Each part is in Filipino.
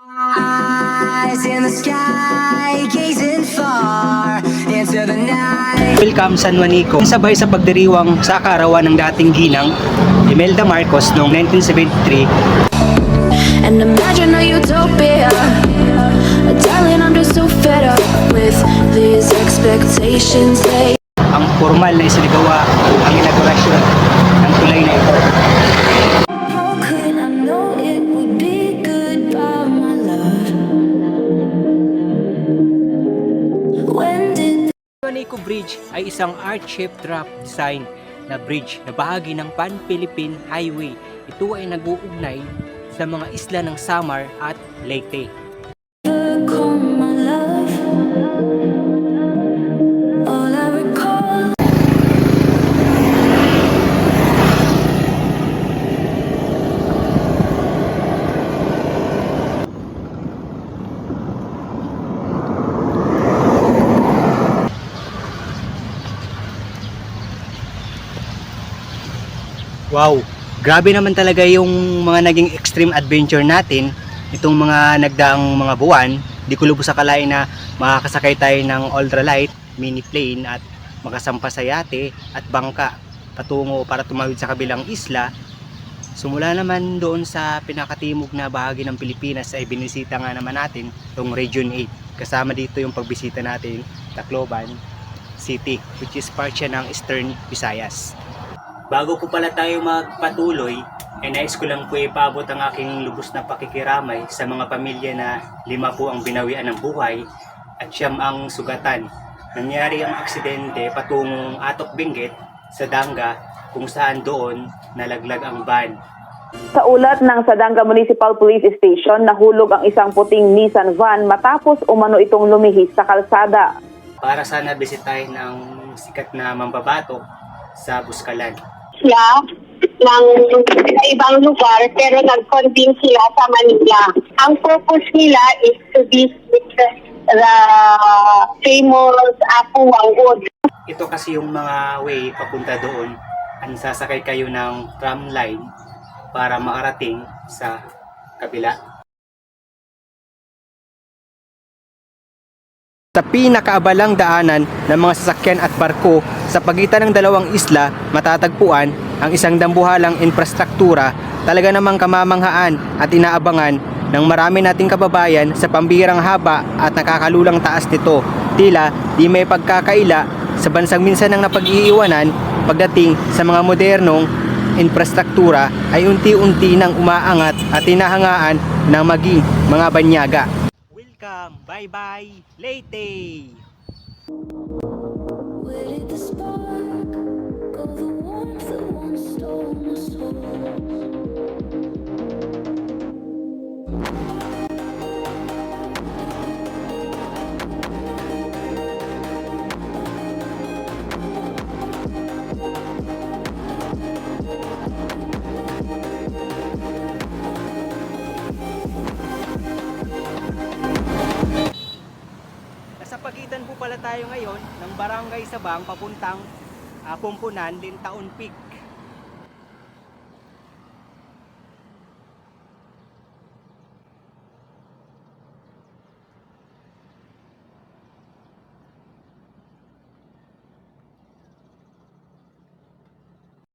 Eyes in the sky, gazing far into the night. Welcome San Juanico, sabay sa pagdiriwang sa karawan ng dating ginang Imelda Marcos noong 1973. And imagine a utopia. Darling, I'm just so fed up with these expectations. Ang formal na isinigawa ang inaugurasyon ng tulay na ito. How could I know it would be goodbye, my love? When did Juanico Bridge ay isang arch-shaped drop design na bridge na bahagi ng Pan-Philippine Highway. Ito ay nag-uugnay sa mga isla ng Samar at Leyte. you come, my love? All I recall. Wow! Grabe naman talaga yung mga naging extreme adventure natin itong mga nagdaang mga buwan. Di ko lubos akalain na makakasakay tayo ng ultralight, mini plane at makasampa sa yate at bangka patungo para tumawid sa kabilang isla. Sumula naman doon sa pinakatimog na bahagi ng Pilipinas ay binisita nga naman natin itong Region 8. Kasama dito yung pagbisita natin Tacloban City, which is part siya ng Eastern Visayas. Bago po pala tayo magpatuloy, nais ko lang po ipaabot ang aking lubos na pakikiramay sa mga pamilya na 5 po ang binawian ng buhay at 9 ang sugatan. Nangyari ang aksidente patungong Atok Benguet sa Danga kung saan doon nalaglag ang van. Sa ulat ng Sadanga Municipal Police Station, nahulog ang isang puting Nissan van matapos umano itong lumihis sa kalsada. Para sana bisitahin ang sikat na mambabatok sa Buskalan. Sila ng sa ibang lugar pero nag-convene sila sa Manila. Ang purpose nila is to visit the famous Apu Wangod. Ito kasi yung mga way papunta doon. Ang sasakay kayo ng tram line para makarating sa kabila. Sa pinakaabalang daanan ng mga sasakyan at barko sa pagitan ng dalawang isla, matatagpuan ang isang dambuhalang infrastruktura, talaga namang kamamanghaan at inaabangan ng marami nating kababayan sa pambihirang haba at nakakalulang taas nito. Tila di may pagkakaila sa bansang minsan ng napag-iiwanan pagdating sa mga modernong infrastruktura ay unti-unti nang umaangat at hinahangaan ng maging mga banyaga. Welcome! Bye-bye! Leyte! Where did the spark go? The warmth that once stole my soul. Nasa pagitan po pala tayo ngayon ng Barangay Sabang papuntang Pumpunan, Lintaon Peak.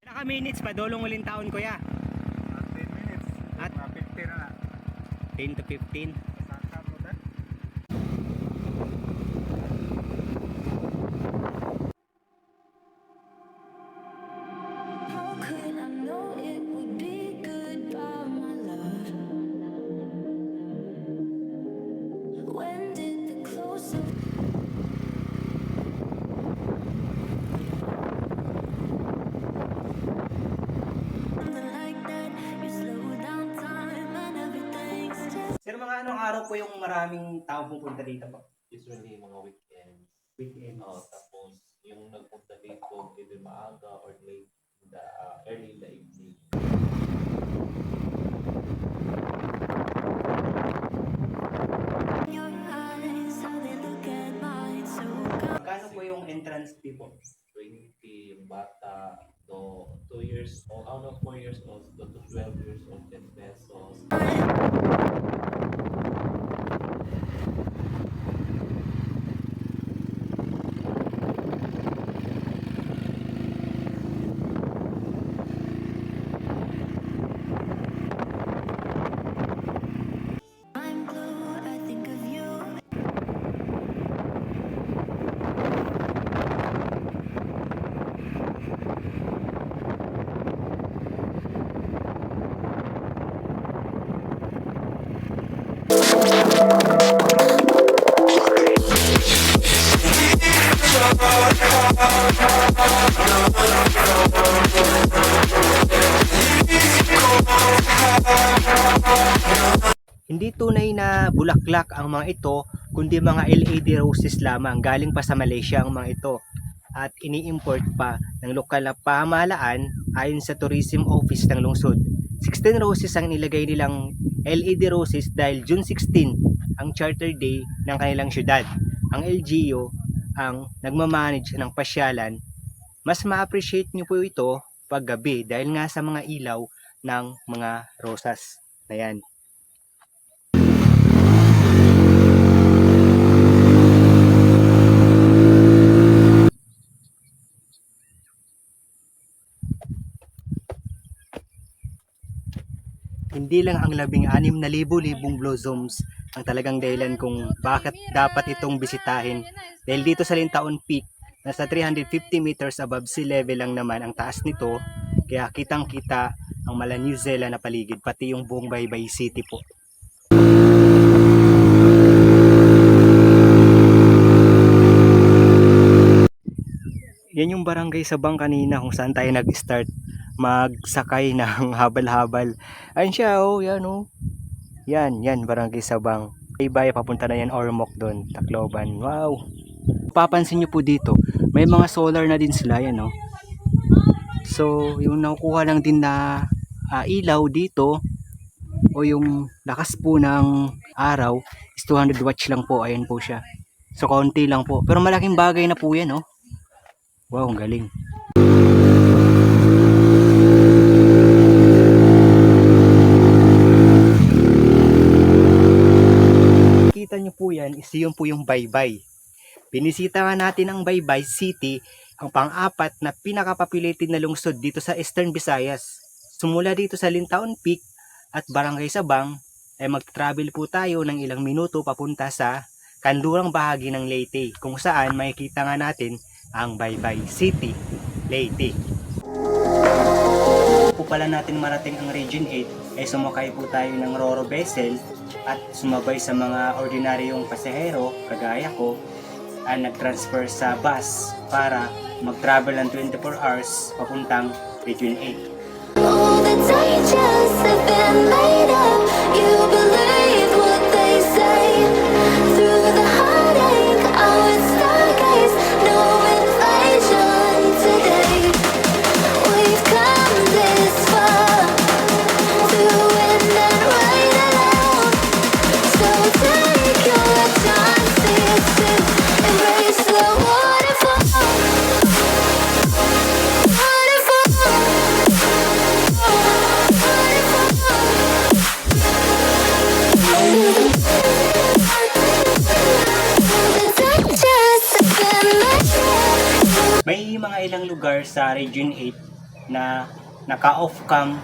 Naka-minutes pa dolong Lintaon, kuya? 10 minutes. At 15 na. 10 to 15. Saka mo ta? How could I know it would be goodbye, my love? When did the close of something like that? You slow down time and everything's just Sir, mga anong araw po yung maraming tao pupunta dito po? Usually mga weekends. Weekends. Tapos yung nagpunta dito either maaga or late in the early in the evening. your eyes, how they look at mine, so Magkano po yung entrance fee po? 20 yung bata to 2 years old, out of 4 years old to 12 years old, 10 pesos. Hindi tunay na bulaklak ang mga ito, kundi mga LED roses lamang. Galing pa sa Malaysia ang mga ito. At ini-import pa ng lokal na pamahalaan ayon sa Tourism Office ng lungsod. 16 roses ang nilagay nilang LED roses dahil June 16 ang charter day ng kanilang syudad. Ang LGU ang nagmamanage ng pasyalan. Mas ma-appreciate nyo po ito pag gabi dahil nga sa mga ilaw ng mga rosas na yan. Hindi lang ang 16,000 blossoms ang talagang dahilan kung bakit dapat itong bisitahin. Dahil dito sa Lintaon Peak, nasa 350 meters above sea level lang naman ang taas nito. Kaya kitang-kita ang mala New Zealand na paligid, pati yung buong Baybay City po. Yan yung barangay Sabang kanina kung saan tayo nag-start magsakay ng habal-habal. Ayun siya, oh, yan, oh. Yan, barangay Sabang. Baybay, papunta na yan Ormoc doon, Tacloban. Wow! Papansin nyo po dito, may mga solar na din sila, yan, oh. So, yung nakukuha lang din na ilaw dito, o yung lakas po ng araw, is 200 watts lang po, ayan po siya. So, konti lang po. Pero malaking bagay na po yan, oh. Wow, ang galing. Kita nyo po yan, is yun po yung Baybay. Binisita nga natin ang Baybay City, ang pang-apat na pinaka-populated na lungsod dito sa Eastern Visayas. Sumula dito sa Lintaon Peak at Barangay Sabang, ay mag-travel po tayo ng ilang minuto papunta sa kanlurang bahagi ng Leyte, kung saan makikita nga natin ang Baybay City, Leyte. Po pala natin marating ang Region 8 ay sumakay po tayo ng Roro vessel at sumabay sa mga ordinaryong pasahero kagaya ko ay nag-transfer sa bus para mag-travel ng 24 hours papuntang Region 8. All the dangers have been made up. You believe what they say. Through the heartache, I would stargaze. No inflation today. We've come this far to win and ride alone. So take your chances to embrace the waterfall. May mga ilang lugar sa Region 8 na naka-off cam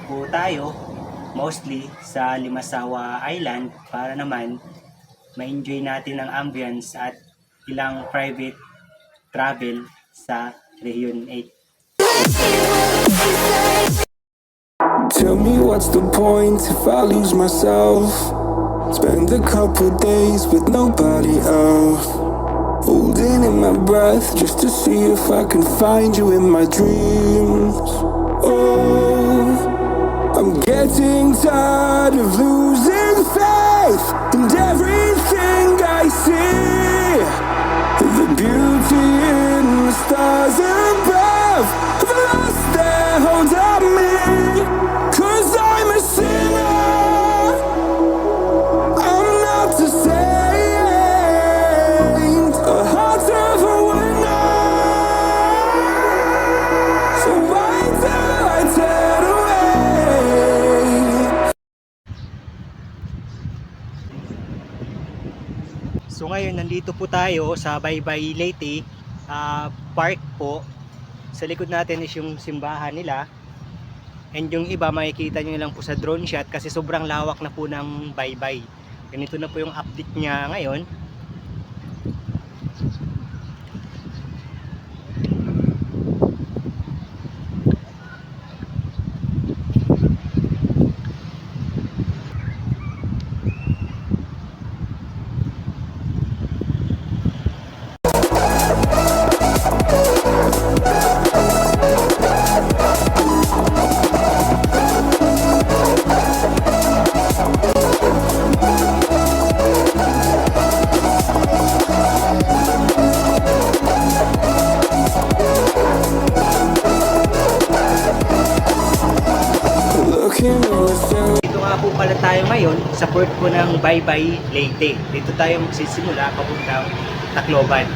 po tayo, mostly sa Limasawa Island, para naman ma-enjoy natin ang ambience at ilang private travel sa Region 8. Tell me what's the point if I lose myself? Spend a couple days with nobody else, holding in my breath just to see if I can find you in my dreams. Oh, I'm getting tired of losing faith in everything I see. The beauty in the stars above have lost their hold on me. 'Cause I'm a sinner, I'm not the saint, a heart of a winner. So why do I turn away? So ngayon nandito po tayo sa Baybay Leyte Park po. Sa likod natin is yung simbahan nila. And yung iba makikita nyo lang po sa drone shot kasi sobrang lawak na po ng Baybay. Ganito na po yung update niya ngayon. feel. Dito nga po pala tayo ngayon sa port po ng Baybay, Leyte. Dito tayo magsisimula papuntang Tacloban.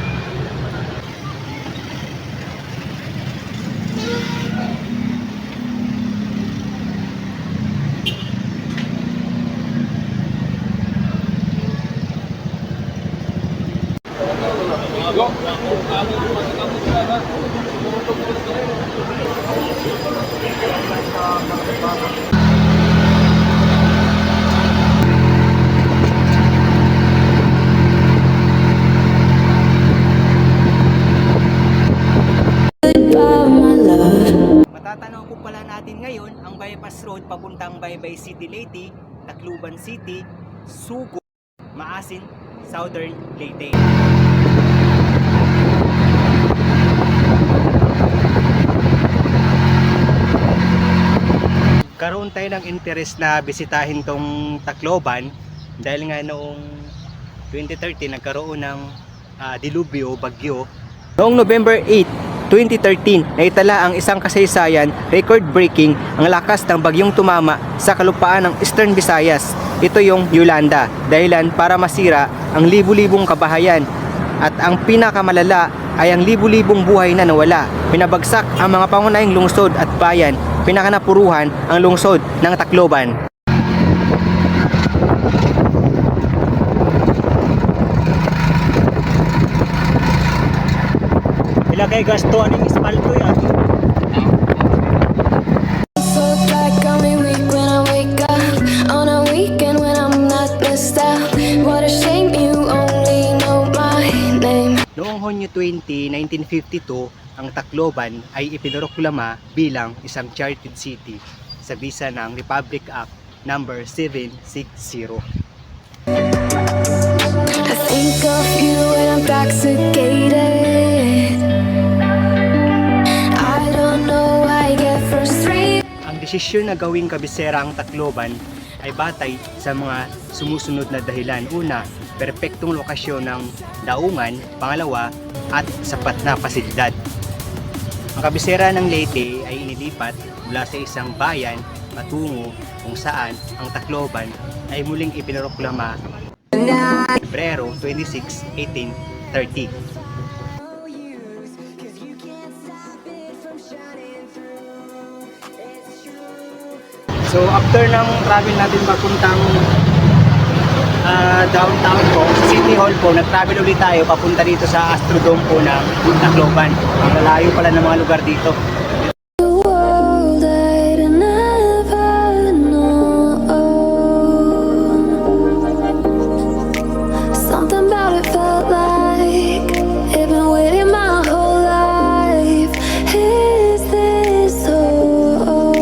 Goodbye, my love. Matatanaw po pala natin ngayon ang bypass road papuntang Baybay City, Leyte, Tacloban City, Sugo, Maasin, Southern Leyte. Karoon tayo ng interest na bisitahin tong Tacloban dahil nga noong 2013 nagkaroon ng dilubyo, bagyo. Noong November 8, 2013, naitala ang isang kasaysayan, record-breaking ang lakas ng bagyong tumama sa kalupaan ng Eastern Visayas. Ito yung Yolanda, dahilan para masira ang libu-libong kabahayan. At ang pinakamalala ay ang libu-libong buhay na nawala. Pinabagsak ang mga pangunahing lungsod at bayan. Pinakanapuruhan ang lungsod ng Tacloban. Ilagay gasto ang ispalto yan. Feels like I'm weak when I wake up on a weekend when I'm not missed out. What a shame you only know my name. Noong Hunyo 20, 1952, ang Tacloban ay ipinroklama bilang isang chartered city sa bisa ng Republic Act number 760. I think of you when I'm intoxicated. I don't know why I get frustrated. Ang desisyon na gawing kabisera ang Tacloban ay batay sa mga sumusunod na dahilan. Una, perpektong lokasyon ng daungan. Pangalawa, at sapat na pasilidad. Ang kabisera ng Leyte ay inilipat mula sa isang bayan patungo kung saan ang Tacloban ay muling ipinroklama Pebrero 26, 1830. So after ng travel natin papuntang downtown po, City Hall po, nag-travel ulit tayo papunta dito sa Astrodome po ng Tacloban. Ang lalayo pala ng mga lugar dito. The world I'd never known. Something about it felt like it'd been waiting my whole life. Is this home?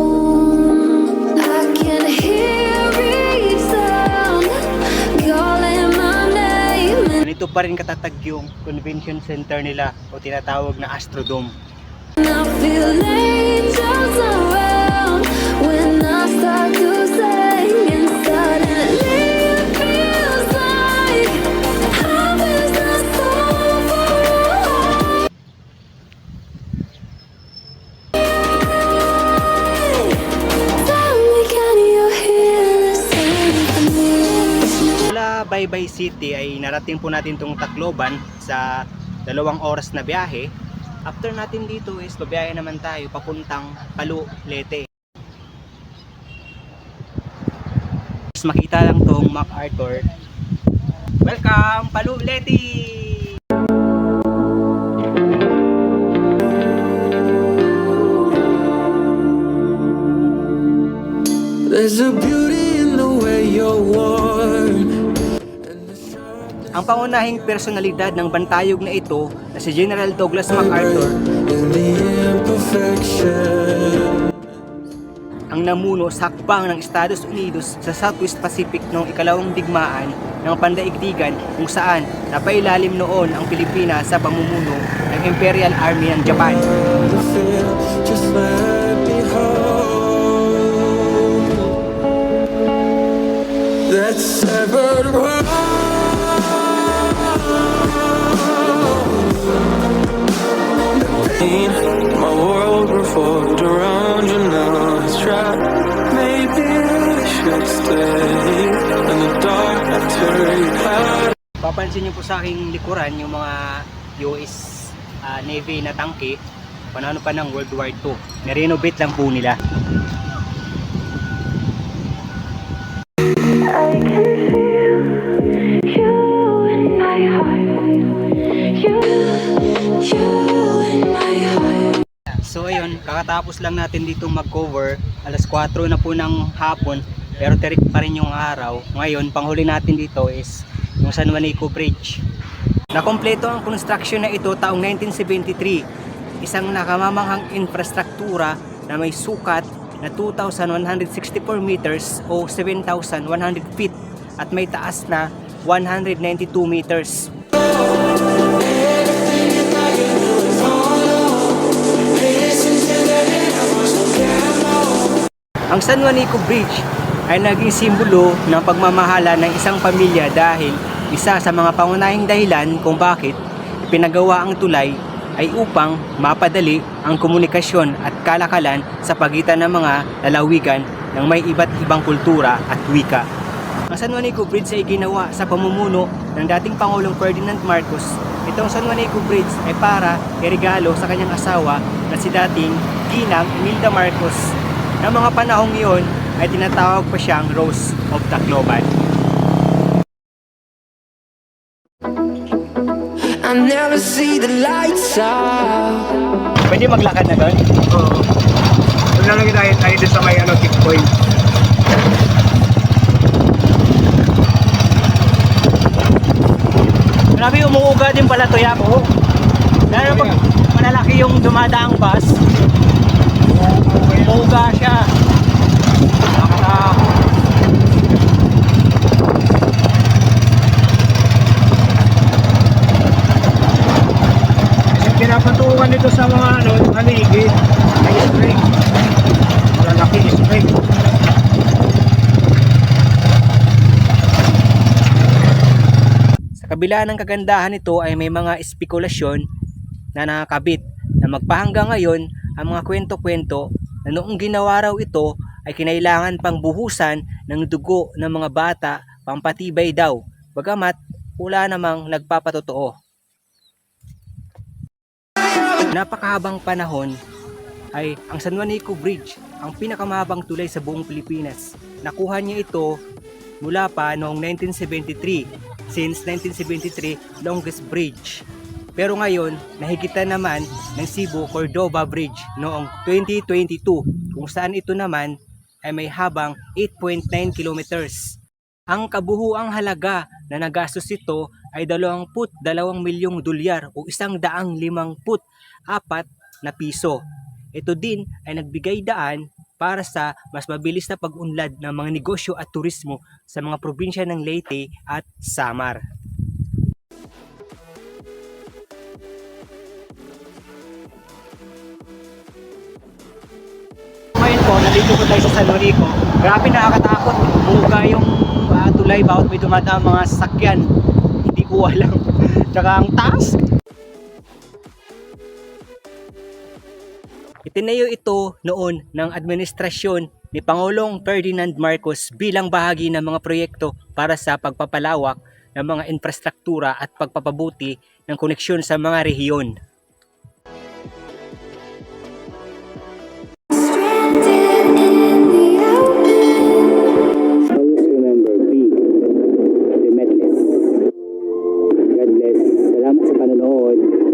I can hear each sound calling my name. Ganito pa rin katatag yung convention center nila o tinatawag na Astrodome. And I feel angels around when I start to sing, and suddenly it feels like heaven's not so far. Tell me, can you hear the symphony? Mula Baybay City ay narating po natin tong Tacloban sa 2 oras na biyahe. After natin dito is babiyahe naman tayo papuntang Palu, Leyte. Mas makita lang tong MacArthur. Welcome Palu, Leyte! There's a beauty in the way you're worn. Ang pangunahing personalidad ng bantayog na ito na si General Douglas MacArthur In the imperfection. ang namuno sa hakbang ng Estados Unidos sa Southwest Pacific noong ikalawang digmaan ng pandaigdigan kung saan napailalim noon ang Pilipinas sa pamumuno ng Imperial Army ng Japan. The feel, just let me hold that severed world. My world revolved around you, now it's trapped. Maybe flame, and the dark turned cloud. Papansin nyo po sa aking likuran yung mga US Navy na tangke panahon pa ng World War II. Nirenovate lang po nila. I can feel you in my heart. You in my heart. So ayun, kakatapos lang natin dito mag-cover. Alas 4 na po ng hapon pero terik pa rin yung araw. Ngayon, panghuli natin dito is yung San Juanico Bridge. Nakompleto ang construction na ito taong 1973. Isang nakamamanghang infrastruktura na may sukat na 2,164 meters o 7,100 feet at may taas na 192 meters. Ang San Juanico Bridge ay naging simbolo ng pagmamahala ng isang pamilya dahil isa sa mga pangunahing dahilan kung bakit ipinagawa ang tulay ay upang mapadali ang komunikasyon at kalakalan sa pagitan ng mga lalawigan ng may iba't ibang kultura at wika. Ang San Juanico Bridge ay ginawa sa pamumuno ng dating Pangulong Ferdinand Marcos. Itong San Juanico Bridge ay para iregalo sa kanyang asawa na si dating Ginang Imelda Marcos. Ng mga panahong iyon ay tinatawag pa siyang Rose of Tacloban. I never see the lights out. Pwede maglakad na doon? Oo. Doon na lang tayo dito sa may checkpoint. Grabe, umuuga din pala to Yako. Lalo pag malalaki yung dumadaang bus, umuuga siya. Nakakatakot. Kasi pinapatungan dito sa mga paligid. May spring. Malalaki spring. Sa kabila ng kagandahan nito ay may mga espekulasyon na nakakabit na magpahanggang ngayon ang mga kwento-kwento na noong ginawa raw ito ay kinailangan pang buhusan ng dugo ng mga bata pampatibay daw, bagamat wala namang nagpapatotoo. Napakahabang panahon ay ang San Juanico Bridge ang pinakamahabang tulay sa buong Pilipinas. Nakuha niya ito mula pa noong 1973. Since 1973, longest bridge. Pero ngayon, nahigitan naman ng Cebu-Cordova Bridge noong 2022, kung saan ito naman ay may habang 8.9 kilometers. Ang kabuhuang halaga na nagastos ito ay 22 milyong dolyar o 154 na piso. Ito din ay nagbigay daan para sa mas mabilis na pag-unlad ng mga negosyo at turismo sa mga probinsya ng Leyte at Samar. Ngayon po, nandito po tayo sa San Juanico. Grabe, nakakatakot. Umuga yung tulay bawat may dumadaan mga sasakyan. Hindi ko alam. Tsaka ang taas. Itinayo ito noon ng administrasyon ni Pangulong Ferdinand Marcos bilang bahagi ng mga proyekto para sa pagpapalawak ng mga infrastruktura at pagpapabuti ng koneksyon sa mga rehiyon. Stranded in the open. Always remember, be limitless. God bless. Salamat sa panonood.